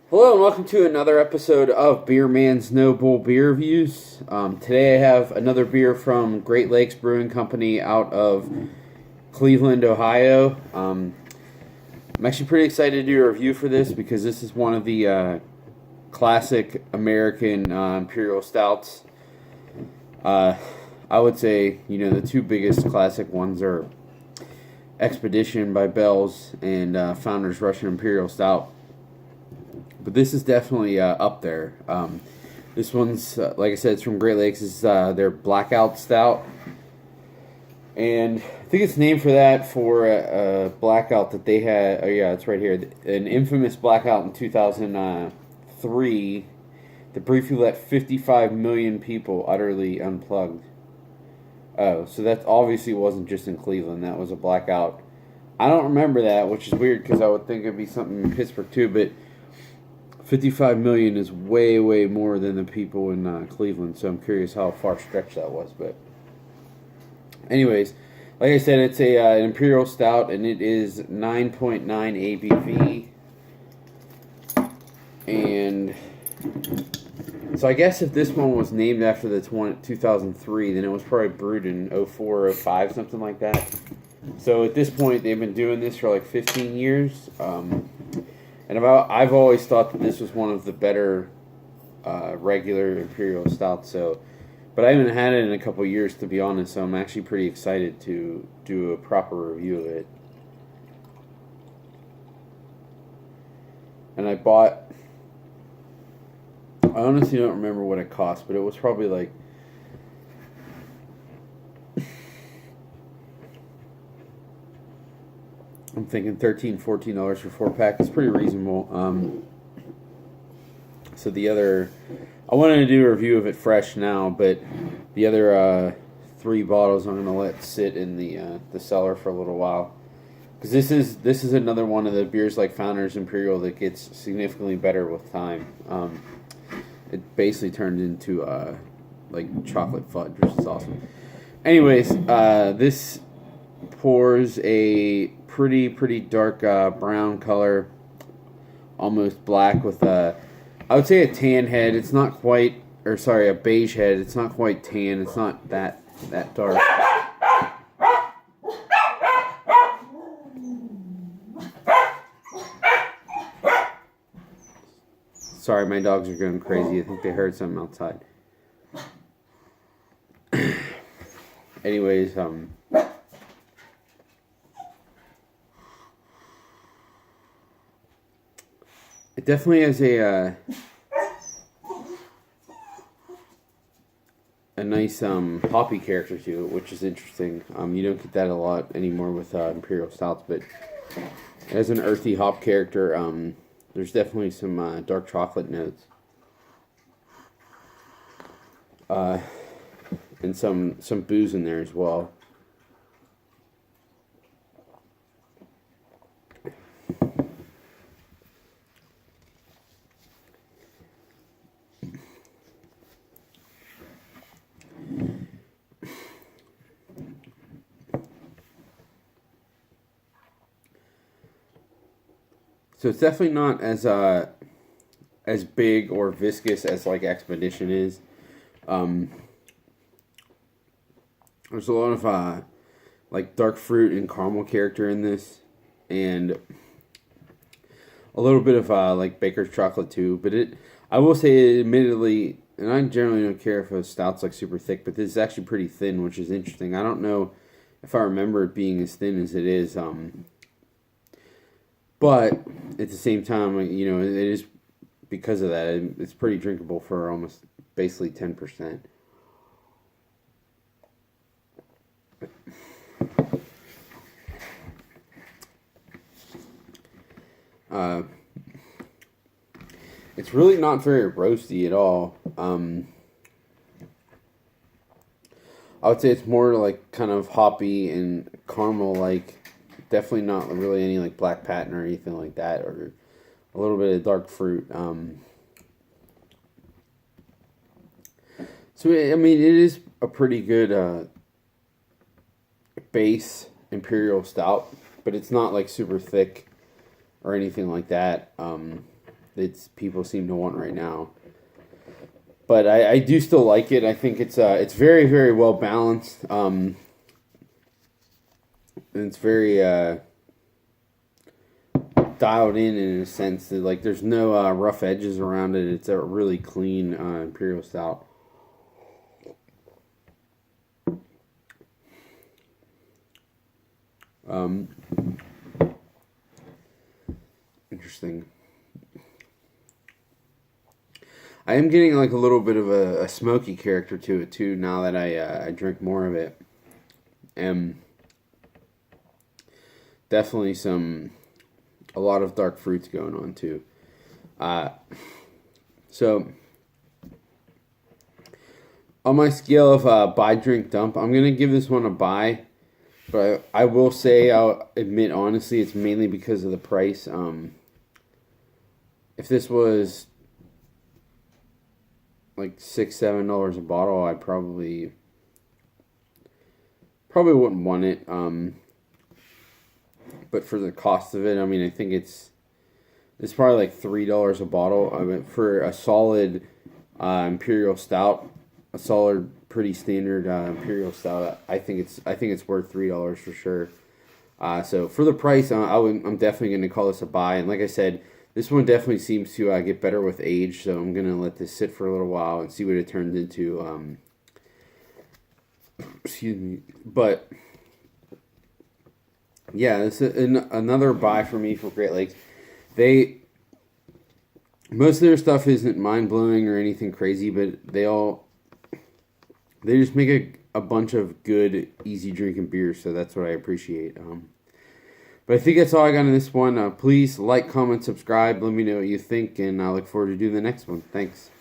Hello and welcome to another episode of Beer Man's No Bull Beer Reviews. Today I have another beer from Great Lakes Brewing Company out of Cleveland, Ohio. I'm actually pretty excited to do a review for this because this is one of the classic American Imperial Stouts. I would say, the two biggest classic ones are Expedition by Bell's and Founders Russian Imperial Stout. But this is definitely up there. This one's, like I said, it's from Great Lakes. It's their Blackout Stout. And I think it's named for that for a blackout that they had. Oh, yeah, it's right here. An infamous blackout in 2003 that briefly let 55 million people utterly unplugged. Oh, so that obviously wasn't just in Cleveland. That was a blackout. I don't remember that, which is weird because I would think it'd be something in Pittsburgh too, but 55 million is way, way more than the people in Cleveland, so I'm curious how far stretched that was. But anyways, like I said, it's an Imperial Stout, and it is 9.9 ABV. And so I guess if this one was named after the 2003, then it was probably brewed in 04 or 05, something like that. So at this point, they've been doing this for like 15 years. And I've always thought that this was one of the better regular Imperial Stouts. But I haven't had it in a couple of years, to be honest. So I'm actually pretty excited to do a proper review of it. And I honestly don't remember what it cost, but it was probably like I'm thinking $13, $14 for 4-pack. It's pretty reasonable. So I wanted to do a review of it fresh now, but the other 3 bottles I'm going to let sit in the cellar for a little while. Because this is another one of the beers like Founders Imperial that gets significantly better with time. It basically turned into like chocolate fudge, which is awesome. Anyways, this pours a pretty dark brown color, almost black with I would say a tan head. It's not quite, or sorry, a beige head. It's not quite tan. It's not that dark. Sorry, my dogs are going crazy. I think they heard something outside. Anyways, it definitely has a nice hoppy character to it, which is interesting. You don't get that a lot anymore with Imperial Stouts, but it has an earthy hop character. There's definitely some dark chocolate notes, and some booze in there as well. So it's definitely not as big or viscous as like Expedition is. There's a lot of like dark fruit and caramel character in this, and a little bit of like baker's chocolate too. But I will say, admittedly, and I generally don't care if a stout's like super thick, but this is actually pretty thin, which is interesting. I don't know if I remember it being as thin as it is. But at the same time, it is because of that. It's pretty drinkable for almost basically 10%. It's really not very roasty at all. I would say it's more like kind of hoppy and caramel like. Definitely not really any like black patent or anything like that, or a little bit of dark fruit. So I mean, it is a pretty good base Imperial Stout, but it's not like super thick. or anything like that. It's people seem to want right now. But I do still like it. I think it's very, very well balanced. And it's very dialed in a sense that like there's no rough edges around it. It's a really clean Imperial Stout. Interesting. I am getting like a little bit of a smoky character to it too now that I drink more of it. And definitely a lot of dark fruits going on too. So on my scale of buy, drink, dump, I'm gonna give this one a buy. But I will say, I'll admit honestly, it's mainly because of the price. If this was like $6-7 a bottle, I probably wouldn't want it. But for the cost of it, I mean, I think it's probably like $3 a bottle. I mean, for a solid Imperial Stout, a solid, pretty standard Imperial Stout, I think it's worth $3 for sure. So for the price, I'm definitely going to call this a buy. And like I said, this one definitely seems to get better with age. So I'm going to let this sit for a little while and see what it turns into. Excuse me, but yeah, this is another buy for me for Great Lakes. Most of their stuff isn't mind blowing or anything crazy, but they just make a bunch of good, easy drinking beers, so that's what I appreciate. But I think that's all I got in this one. Please like, comment, subscribe. Let me know what you think, and I look forward to doing the next one. Thanks.